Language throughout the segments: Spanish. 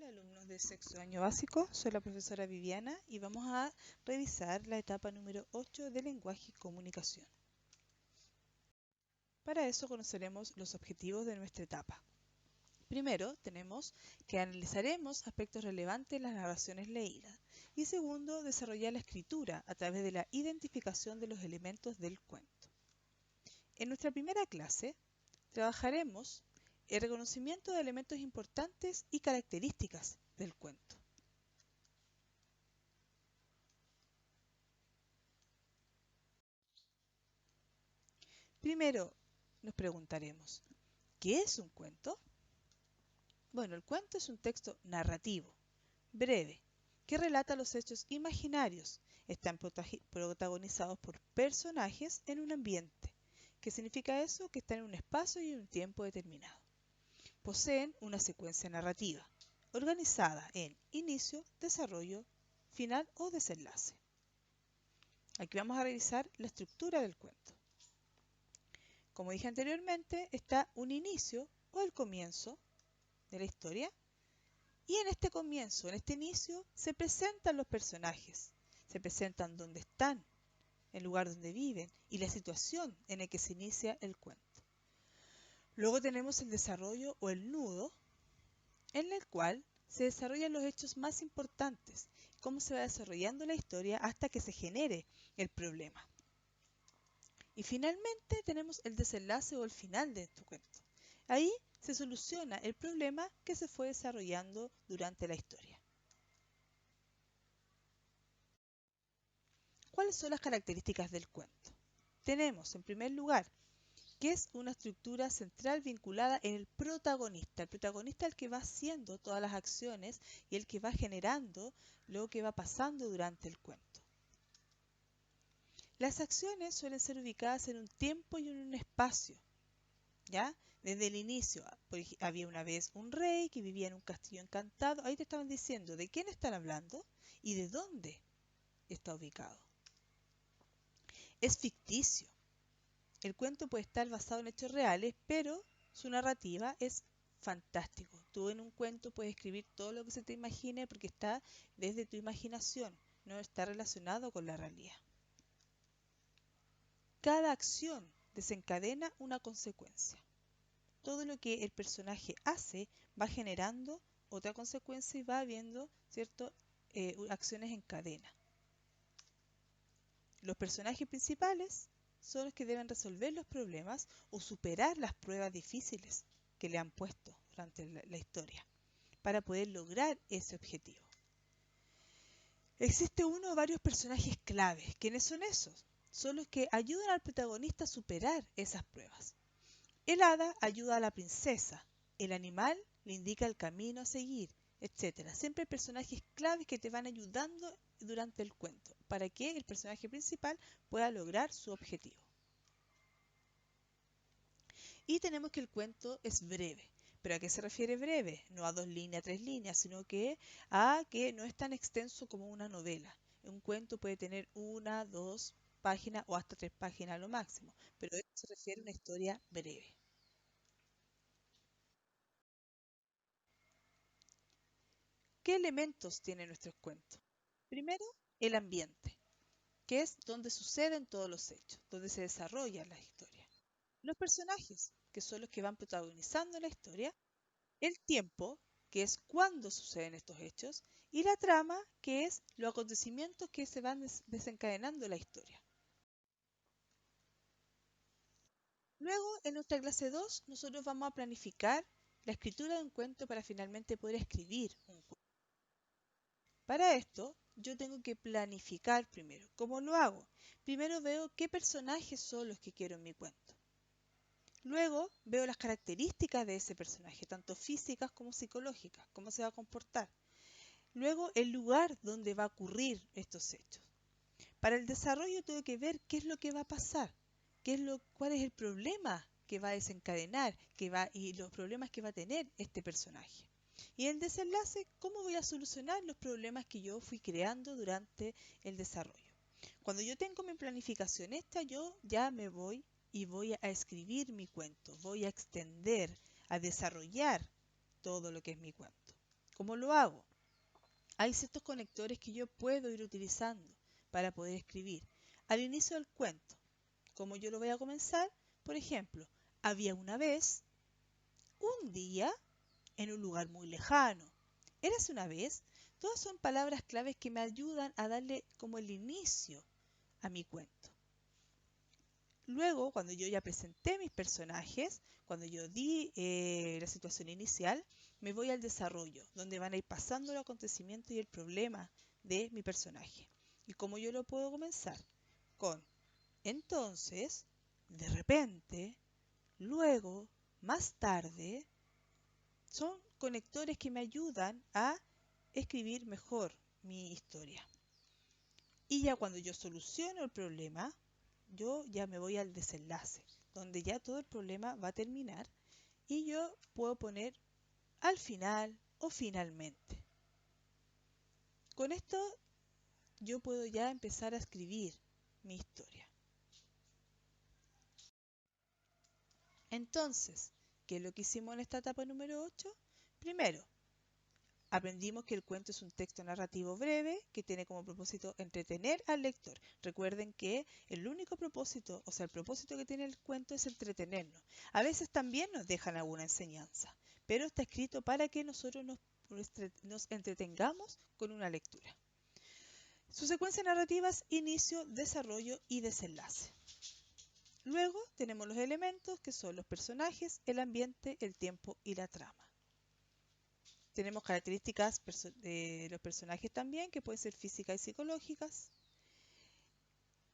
Hola alumnos de sexto año básico, soy la profesora Viviana y vamos a revisar la etapa número 8 de lenguaje y comunicación. Para eso conoceremos los objetivos de nuestra etapa. Primero, tenemos que analizaremos aspectos relevantes en las narraciones leídas. Y segundo, desarrollar la escritura a través de la identificación de los elementos del cuento. En nuestra primera clase, trabajaremos el reconocimiento de elementos importantes y características del cuento. Primero, nos preguntaremos, ¿qué es un cuento? Bueno, el cuento es un texto narrativo, breve, que relata los hechos imaginarios. Están protagonizados por personajes en un ambiente. ¿Qué significa eso? Que están en un espacio y en un tiempo determinado. Poseen una secuencia narrativa, organizada en inicio, desarrollo, final o desenlace. Aquí vamos a revisar la estructura del cuento. Como dije anteriormente, está un inicio o el comienzo de la historia. Y en este comienzo, en este inicio, se presentan los personajes. Se presentan dónde están, el lugar donde viven y la situación en la que se inicia el cuento. Luego tenemos el desarrollo o el nudo, en el cual se desarrollan los hechos más importantes, cómo se va desarrollando la historia hasta que se genere el problema. Y finalmente tenemos el desenlace o el final de tu cuento. Ahí se soluciona el problema que se fue desarrollando durante la historia. ¿Cuáles son las características del cuento? Tenemos, en primer lugar, que es una estructura central vinculada en el protagonista. El protagonista es el que va haciendo todas las acciones y el que va generando lo que va pasando durante el cuento. Las acciones suelen ser ubicadas en un tiempo y en un espacio, ¿ya? Desde el inicio, había una vez un rey que vivía en un castillo encantado. Ahí te estaban diciendo de quién están hablando y de dónde está ubicado. Es ficticio. El cuento puede estar basado en hechos reales, pero su narrativa es fantástico. Tú en un cuento puedes escribir todo lo que se te imagine porque está desde tu imaginación, no está relacionado con la realidad. Cada acción desencadena una consecuencia. Todo lo que el personaje hace va generando otra consecuencia y va habiendo, ¿cierto? Acciones en cadena. Los personajes principales son los que deben resolver los problemas o superar las pruebas difíciles que le han puesto durante la historia para poder lograr ese objetivo. Existe uno o varios personajes claves. ¿Quiénes son esos? Son los que ayudan al protagonista a superar esas pruebas. El hada ayuda a la princesa, el animal le indica el camino a seguir, etc. Siempre hay personajes claves que te van ayudando durante el cuento para que el personaje principal pueda lograr su objetivo. Y tenemos que el cuento es breve. ¿Pero a qué se refiere breve? No a 2 líneas, 3 líneas, sino que a que no es tan extenso como una novela. Un cuento puede tener 1, 2 páginas o hasta 3 páginas a lo máximo, pero esto se refiere a una historia breve. ¿Qué elementos tiene nuestro cuento? Primero, el ambiente, que es donde suceden todos los hechos, donde se desarrollan las historias. Los personajes, que son los que van protagonizando la historia. El tiempo, que es cuando suceden estos hechos. Y la trama, que es los acontecimientos que se van desencadenando en la historia. Luego, en nuestra clase 2, nosotros vamos a planificar la escritura de un cuento para finalmente poder escribir un cuento. Para esto, yo tengo que planificar primero. ¿Cómo lo hago? Primero veo qué personajes son los que quiero en mi cuento. Luego veo las características de ese personaje, tanto físicas como psicológicas, cómo se va a comportar. Luego el lugar donde va a ocurrir estos hechos. Para el desarrollo tengo que ver qué es lo que va a pasar, cuál es el problema que va a desencadenar y los problemas que va a tener este personaje. Y el desenlace, cómo voy a solucionar los problemas que yo fui creando durante el desarrollo. Cuando yo tengo mi planificación esta, yo ya me voy y voy a escribir mi cuento, voy a extender, a desarrollar todo lo que es mi cuento. ¿Cómo lo hago? Hay ciertos conectores que yo puedo ir utilizando para poder escribir. Al inicio del cuento, ¿cómo yo lo voy a comenzar? Por ejemplo, había una vez, un día, en un lugar muy lejano. Érase una vez. Todas son palabras claves que me ayudan a darle como el inicio a mi cuento. Luego, cuando yo ya presenté mis personajes, cuando yo di la situación inicial, me voy al desarrollo, donde van a ir pasando los acontecimientos y el problema de mi personaje. ¿Y cómo yo lo puedo comenzar? Con entonces, de repente, luego, más tarde, son conectores que me ayudan a escribir mejor mi historia. Y ya cuando yo soluciono el problema, yo ya me voy al desenlace, donde ya todo el problema va a terminar y yo puedo poner al final o finalmente. Con esto yo puedo ya empezar a escribir mi historia. Entonces, ¿qué es lo que hicimos en esta etapa número 8? Primero, aprendimos que el cuento es un texto narrativo breve que tiene como propósito entretener al lector. Recuerden que el único propósito, o sea, el propósito que tiene el cuento es entretenernos. A veces también nos dejan alguna enseñanza, pero está escrito para que nosotros nos entretengamos con una lectura. Su secuencia narrativa es inicio, desarrollo y desenlace. Luego tenemos los elementos que son los personajes, el ambiente, el tiempo y la trama. Tenemos características de los personajes también, que pueden ser físicas y psicológicas.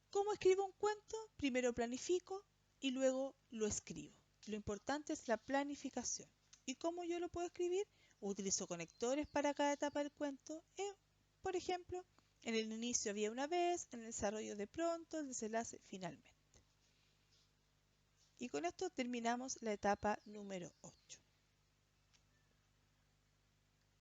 ¿Cómo escribo un cuento? Primero planifico y luego lo escribo. Lo importante es la planificación. ¿Y cómo yo lo puedo escribir? Utilizo conectores para cada etapa del cuento. Por ejemplo, en el inicio había una vez, en el desarrollo de pronto, el desenlace finalmente. Y con esto terminamos la etapa número 8.